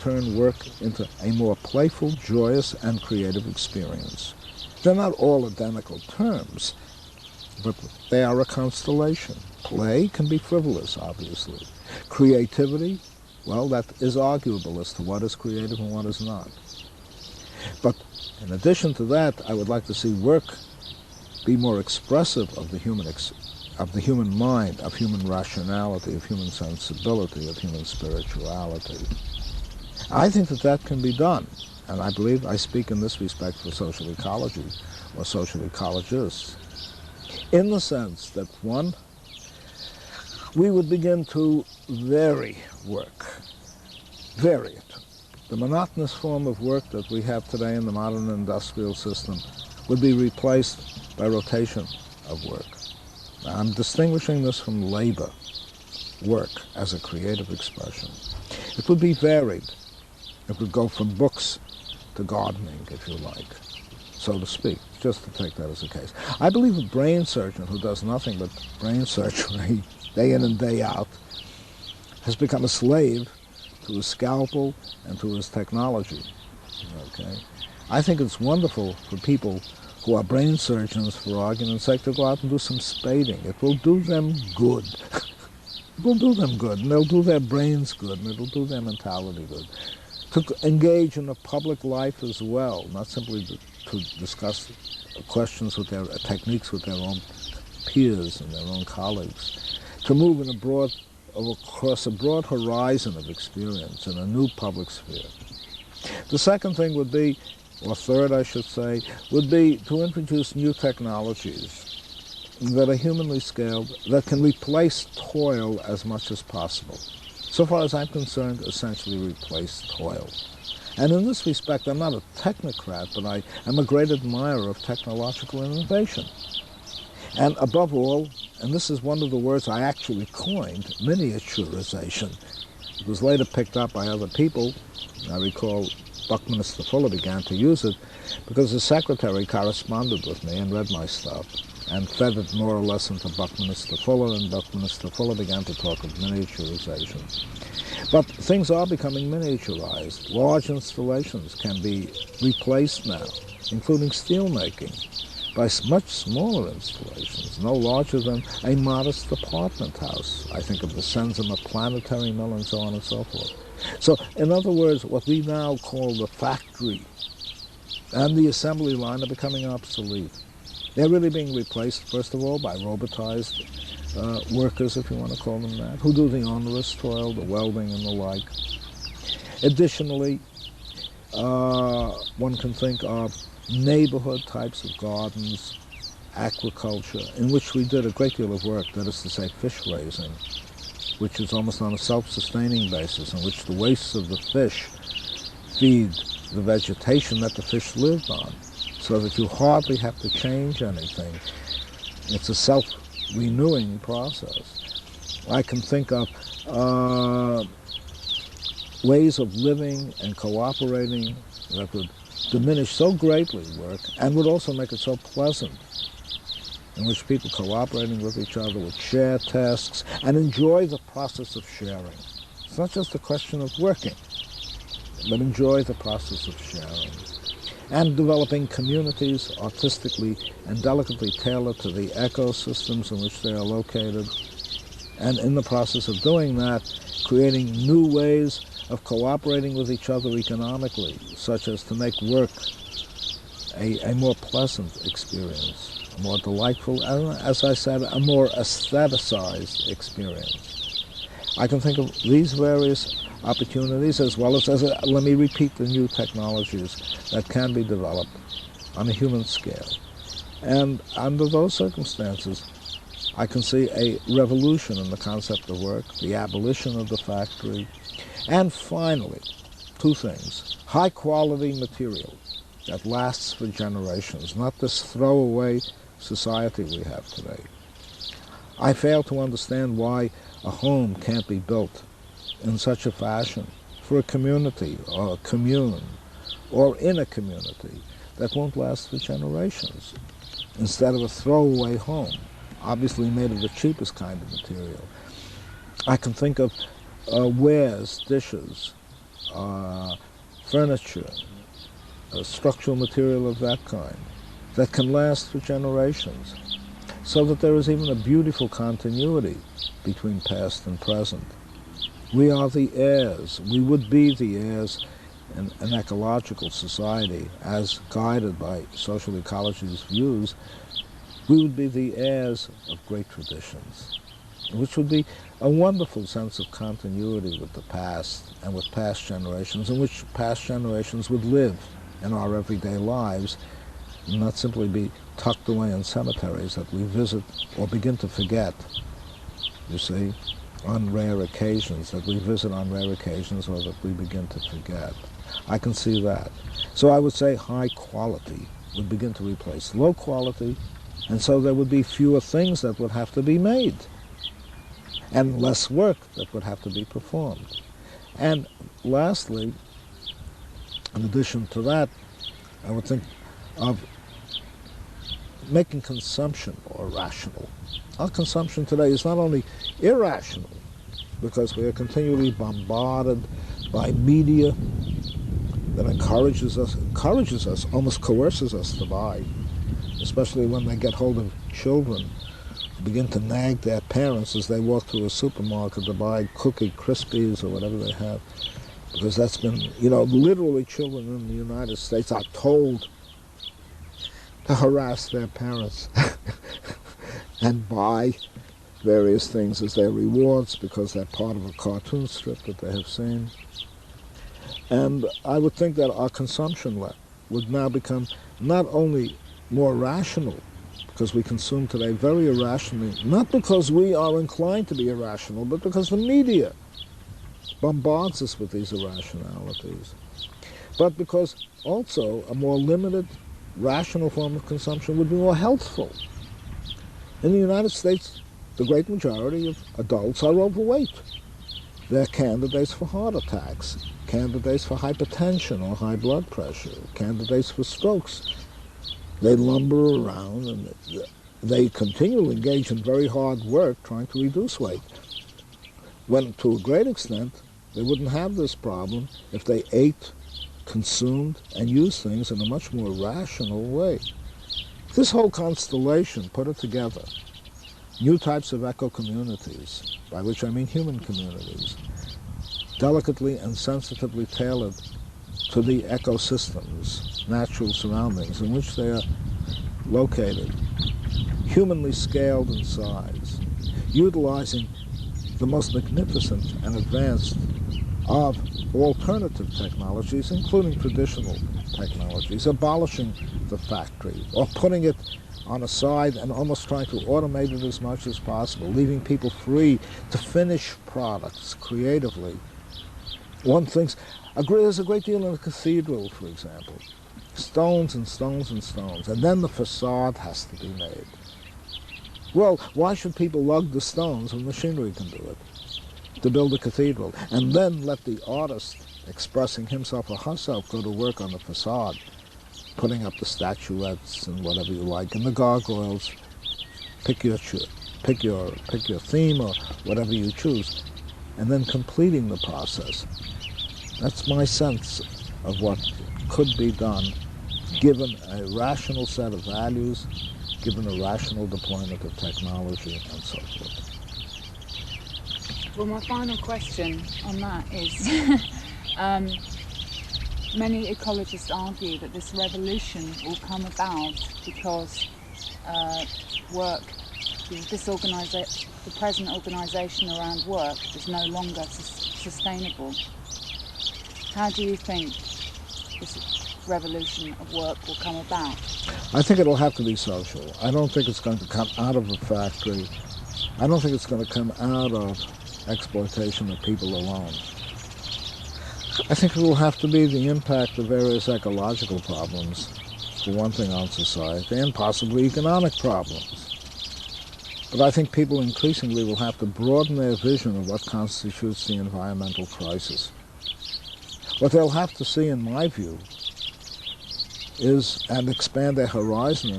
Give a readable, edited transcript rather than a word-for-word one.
turn work into a more playful, joyous, and creative experience. They're not all identical terms, but they are a constellation. Play can be frivolous, obviously. Creativity, well, that is arguable as to what is creative and what is not. But in addition to that, I would like to see work be more expressive of the human mind, of human rationality, of human sensibility, of human spirituality. I think that that can be done, and I believe I speak in this respect for social ecology or social ecologists, in the sense that, one, we would begin to vary work, vary it. The monotonous form of work that we have today in the modern industrial system would be replaced by rotation of work. Now, I'm distinguishing this from labor, work as a creative expression. It would be varied. It would go from books to gardening, if you like, so to speak, just to take that as a case. I believe a brain surgeon who does nothing but brain surgery day in and day out has become a slave to his scalpel and to his technology. Okay? I think it's wonderful for people who are brain surgeons, for argument's sake, to go out and do some spading. It will do them good. It will do them good, and they'll do their brains good, and it'll do their mentality good. To engage in a public life as well, not simply to discuss questions with their techniques with their own peers and their own colleagues. To move across a broad horizon of experience in a new public sphere. The second thing would be, or third I should say, would be to introduce new technologies that are humanly scaled, that can replace toil as much as possible. So far as I'm concerned, essentially replace toil. And in this respect, I'm not a technocrat, but I am a great admirer of technological innovation. And above all, and this is one of the words I actually coined, miniaturization. It was later picked up by other people. I recall Buckminster Fuller began to use it because his secretary corresponded with me and read my stuff and fed it more or less into Buckminster Fuller, and Buckminster Fuller began to talk of miniaturization. But things are becoming miniaturized. Large installations can be replaced now, including steelmaking, by much smaller installations, no larger than a modest apartment house. I think of the Senzima planetary mill and so on and so forth. So, in other words, what we now call the factory and the assembly line are becoming obsolete. They're really being replaced, first of all, by robotized workers, if you want to call them that, who do the onerous toil, the welding and the like. Additionally, one can think of neighborhood types of gardens, aquaculture, in which we did a great deal of work, that is to say fish raising, which is almost on a self-sustaining basis, in which the wastes of the fish feed the vegetation that the fish lived on, so that you hardly have to change anything. It's a self-renewing process. I can think of ways of living and cooperating that would diminish so greatly work and would also make it so pleasant, in which people cooperating with each other would share tasks and enjoy the process of sharing. It's not just a question of working, but enjoy the process of sharing. And developing communities artistically and delicately tailored to the ecosystems in which they are located. And in the process of doing that, creating new ways of cooperating with each other economically, such as to make work a more pleasant experience, a more delightful, and as I said, a more aestheticized experience. I can think of these various opportunities as well as let me repeat, the new technologies that can be developed on a human scale. And under those circumstances, I can see a revolution in the concept of work, the abolition of the factory, and finally, two things: high-quality material that lasts for generations, not this throwaway society we have today. I fail to understand why a home can't be built in such a fashion for a community or a commune or in a community that won't last for generations, instead of a throwaway home, obviously made of the cheapest kind of material. I can think of wares, dishes, furniture, a structural material of that kind, that can last for generations, so that there is even a beautiful continuity between past and present. We are the heirs. We would be the heirs in an ecological society as guided by social ecology's views. We would be the heirs of great traditions, which would be a wonderful sense of continuity with the past and with past generations, in which past generations would live in our everyday lives, and not simply be tucked away in cemeteries that we visit or begin to forget, you see, on rare occasions, that we visit on rare occasions or that we begin to forget. I can see that. So I would say high quality would begin to replace low quality, and so there would be fewer things that would have to be made, and less work that would have to be performed. And lastly, in addition to that, I would think of making consumption more rational. Our consumption today is not only irrational, because we are continually bombarded by media that encourages us, almost coerces us to buy, especially when they get hold of children who begin to nag their parents as they walk through a supermarket to buy Cookie Krispies or whatever they have. Because that's been, literally children in the United States are told to harass their parents and buy various things as their rewards because they're part of a cartoon strip that they have seen. And I would think that our consumption would now become not only more rational, because we consume today very irrationally, not because we are inclined to be irrational, but because the media bombards us with these irrationalities, but because also a more limited, rational form of consumption would be more healthful. In the United States, the great majority of adults are overweight. They're candidates for heart attacks, candidates for hypertension or high blood pressure, candidates for strokes. They lumber around and they continually engage in very hard work trying to reduce weight, when to a great extent they wouldn't have this problem if they ate, consumed, and used things in a much more rational way. This whole constellation, put it together, new types of eco-communities, by which I mean human communities, delicately and sensitively tailored to the ecosystems, natural surroundings in which they are located, humanly scaled in size, utilizing the most magnificent and advanced of alternative technologies, including traditional technologies, abolishing the factory or putting it on a side and almost trying to automate it as much as possible, leaving people free to finish products creatively. One thinks, there's a great deal in a cathedral, for example. Stones and stones and stones, and then the facade has to be made. Well, why should people lug the stones when machinery can do it, to build a cathedral, and then let the artist expressing himself or herself go to work on the facade, putting up the statuettes and whatever you like, and the gargoyles, pick your theme or whatever you choose, and then completing the process. That's my sense of what could be done, given a rational set of values, given a rational deployment of technology, and so forth. Well, my final question on that is, many ecologists argue that this revolution will come about because the present organisation around work is no longer sustainable. How do you think this revolution of work will come about? I think it'll have to be social. I don't think it's going to come out of a factory. I don't think it's going to come out of exploitation of people alone. I think it will have to be the impact of various ecological problems, for one thing, on society, and possibly economic problems. But I think people increasingly will have to broaden their vision of what constitutes the environmental crisis. What they'll have to see, in my view, is, and expand their horizon